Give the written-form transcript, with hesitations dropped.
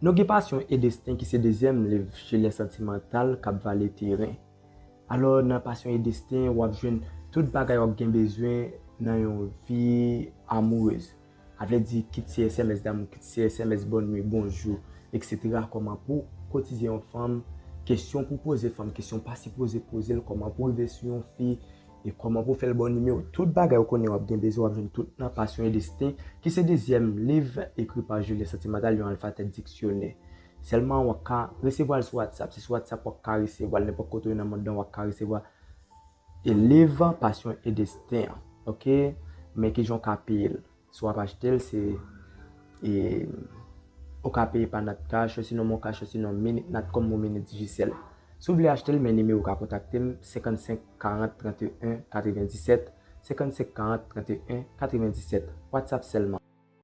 Nous avons passion et destin qui c'est deuxième livre chez les sentimentales qui va le terrain. Alors dans passion et destin, on va jouer tout bagay on a besoin dans une vie amoureuse. Avec dit quitte SMS d'amour, quitte SMS bonne nuit, bonjour, etc. Comment pour cotiser une femme, question pour poser femme, question pas si poser, comment pour lever sur une fille et comment pour faire le bon numéro. Tout bagay qu'on a besoin, on va tout dans passion et destin qui c'est deuxième livre écrit par Julien Sentimental, un alphabet dictionnaire. Seulement on va recevoir sur WhatsApp, c'est sur WhatsApp on va recevoir n'importe quoi dans le monde on va recevoir et livre passion et destin, OK, mais qui j'ont capé soit acheter c'est et au capé par notre cash sinon mon cash sinon notre comme mon minute digitale. Si vous voulez acheter le numéro à contacter 55 40 31 97 55 40 31 97 WhatsApp seulement.